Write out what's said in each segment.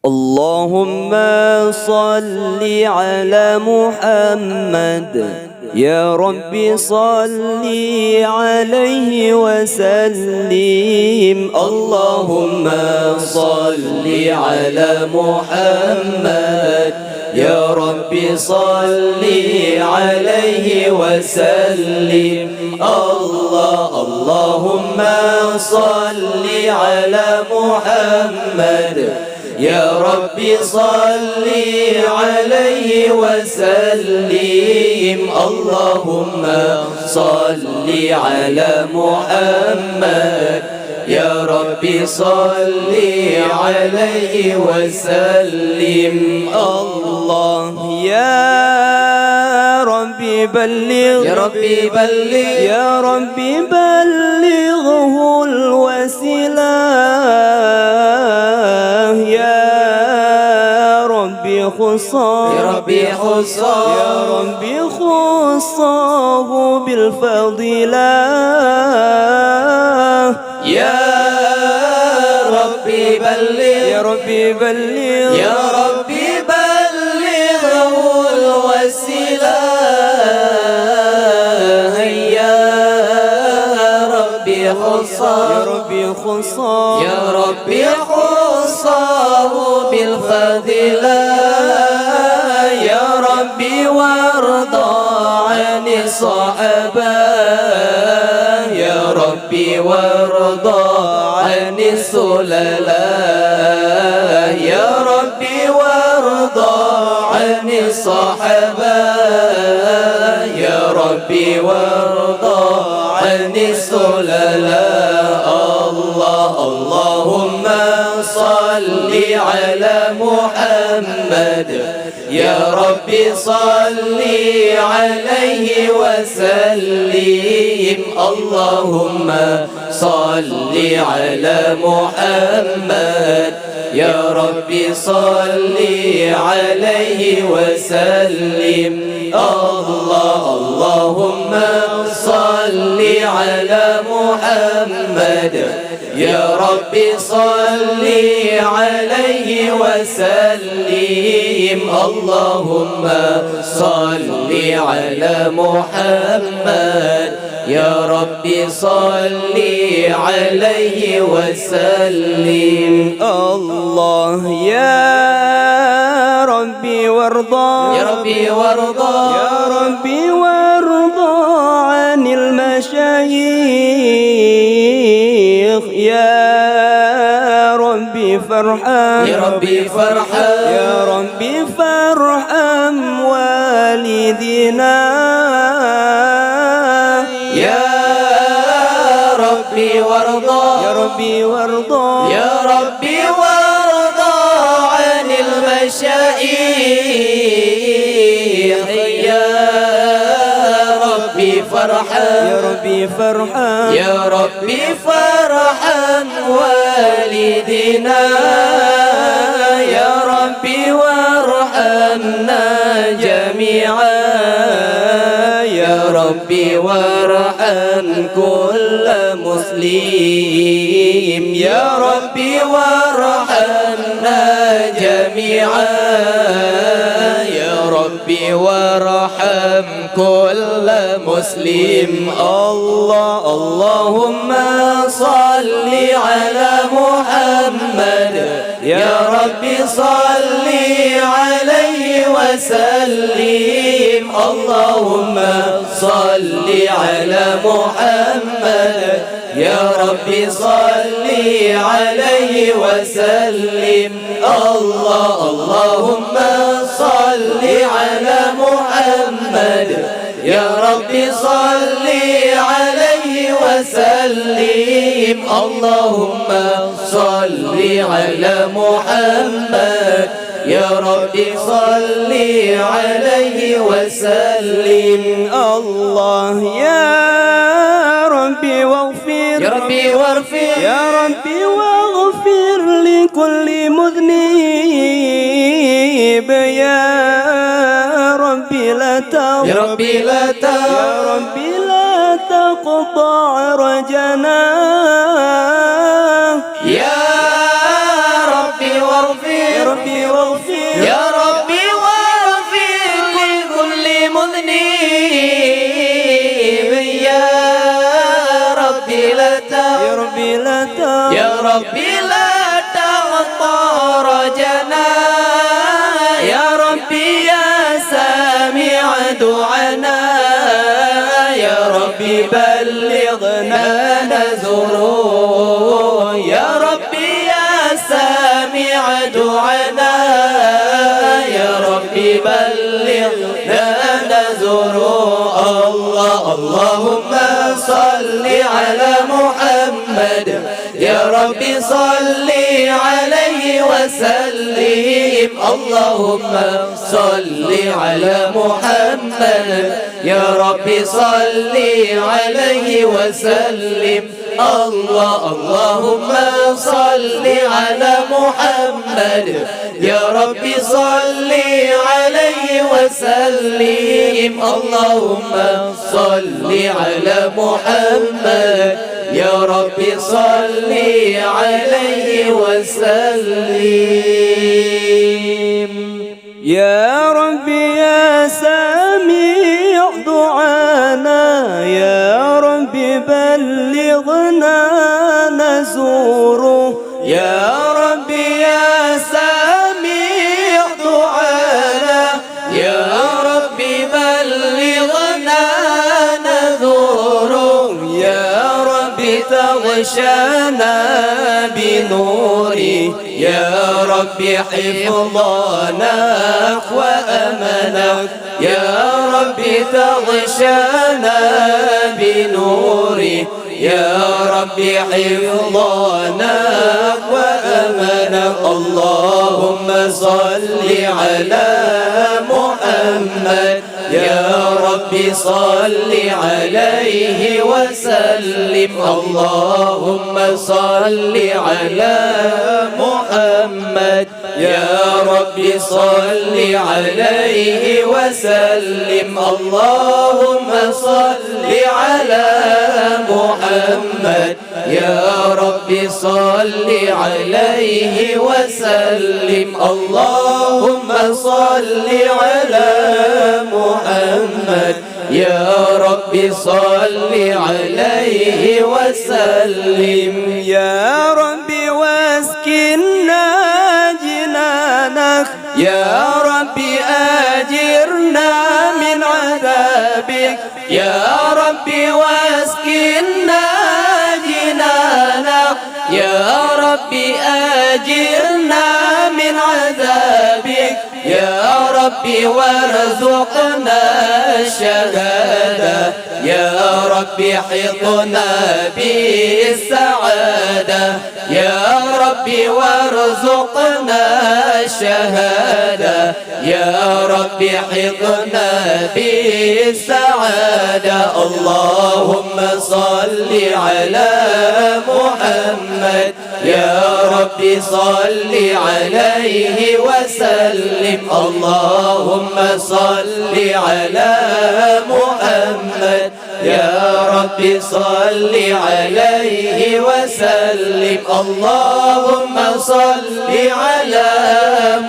اللهم صل على محمد يا رب صل عليه وسلم. اللهم صل على محمد يا رب صل عليه وسلم. اللهم صل على محمد يا رب صل عليه وسلم. اللهم صل على محمد يا رب صل عليه وسلم. الله يا ربي بلغ، يا ربي بلغ، يا ربي بلغه الوسيلة، يا ربي خصاه، يا ربي خصاه، يا ربي خصاه بالفضيلة، يا ربي بلغ، يا ربي بلغ، يا ربي بلغه الوسيلة، يا ربي خصاه، يا ربي خصاه، يا ربي خصاه بالفضيلة، يا ربي وارضى عن الصحابة، يا ربي وارضى عن السللاء، يا ربي وارضى عن الصحابة، يا ربي وارضى عن السللاء. اللهم صل على محمد يا رب صل عليه وسلم. اللهم صل على محمد يا رب صل عليه وسلم. اللهم صل على محمد يا رب صل عليه وسلم. اللهم صل على محمد يا رب صل عليه وسلم. الله يا ربي وارضى، يا ربي وارضى، يا ربي وارضى عن المشايخ، يا ربي فرحم، يا ربي فرحم، يا ربي فرحم والدينا، يا ربي وارضى، يا ربي وارضى، يا ربي وارضى عن المشايخ، يا ربي فرحم، يا ربي فرحم، يا ربي فرحم والدينا، يا ربي وارحمنا جميعا، يا ربي وارحم كل مسلم، يا ربي وارحمنا جميعا، يا ربي وارحم كل مسلم. اللهم صل على محمد يا رب صل عليه وسلم. اللهم صل على محمد يا رب صل عليه وسلم. اللهم صل على محمد يا رب صل عليه وسلم. اللهم صل على محمد يا رب صل عليه وسلم. الله يا ربي واغفر، يا ربي واغفر، يا ربي واغفر لكل مذنب، يا ربي لا تغفر، يا ربي لا تغفر، يا ربي لا تقطع رجنا، يا ربي واغفر، دعانا يا ربي بلغنا نزور الله. اللهم صل على محمد يا ربي صل عليه وسلم. اللهم صل على محمد يا ربي صل عليه وسلم. اللهم صل على محمد يا ربي صل عليه وسلم. اللهم صل على محمد يا ربي صل عليه وسلم. يا ربي يا سميع دعانا يا ربي بلغنا نزوره. يا ربي يا سميع دعانا يا ربي بلغنا نزوره. يا ربي تغشانا بنوري يا ربي حفظناك وأمنك. يا ربي تغشانا بنوري يا ربي حفظناك وأمنك. اللهم صل على محمد يا ربي صل عليه وسلم. اللهم صل على محمد يا ربي صل عليه وسلم. اللهم صل على محمد يا ربي صل عليه وسلم. اللهم صل على محمد يا ربي صل عليه وسلم. يا ربي واسكننا جنانك يا ربي أجرنا من عذابك. يا ربي واسكننا جنانك يا ربي أجرنا من عذابك. يا ربي وارزقنا الشهادة يا ربي حطنا بالسعادة. يا ربي وارزقنا الشهادة يا ربي حطنا بالسعادة. اللهم صل على محمد يا ربي صل عليه وسلم. اللهم صل على محمد يا ربي صل عليه وسلم. اللهم صل على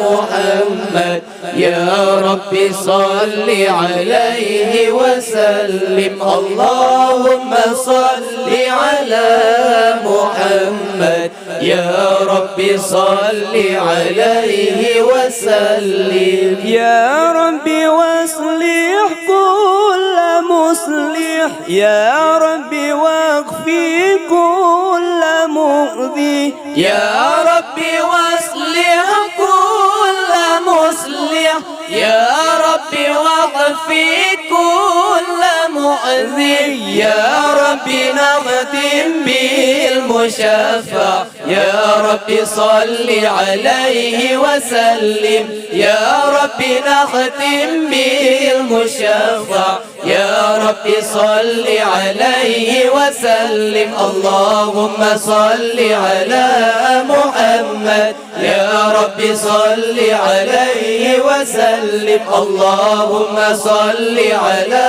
محمد يا ربي صل عليه وسلم. اللهم صل على محمد يا ربي صل عليه وسلم. يا ربي واصلح كل مصلح يا ربي واغفي كل مؤذي. يا ربي واصلح كل مصلح يا ربي واغفي كل مؤذي. يا ربي نختم بالمشفع يا ربي صل عليه وسلم. يا ربي نختم بالمشفع يا ربي صل عليه وسلم. اللهم صل على محمد يا ربي صل عليه وسلم. اللهم صل على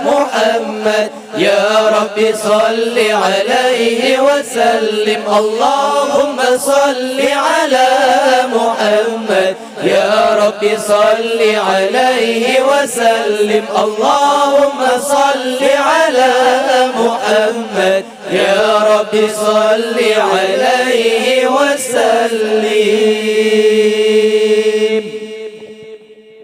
محمد يا ربي صل عليه وسلم. اللهم صل على محمد يا ربي صل عليه وسلم. اللهم صل على محمد يا ربي صل عليه وسلم.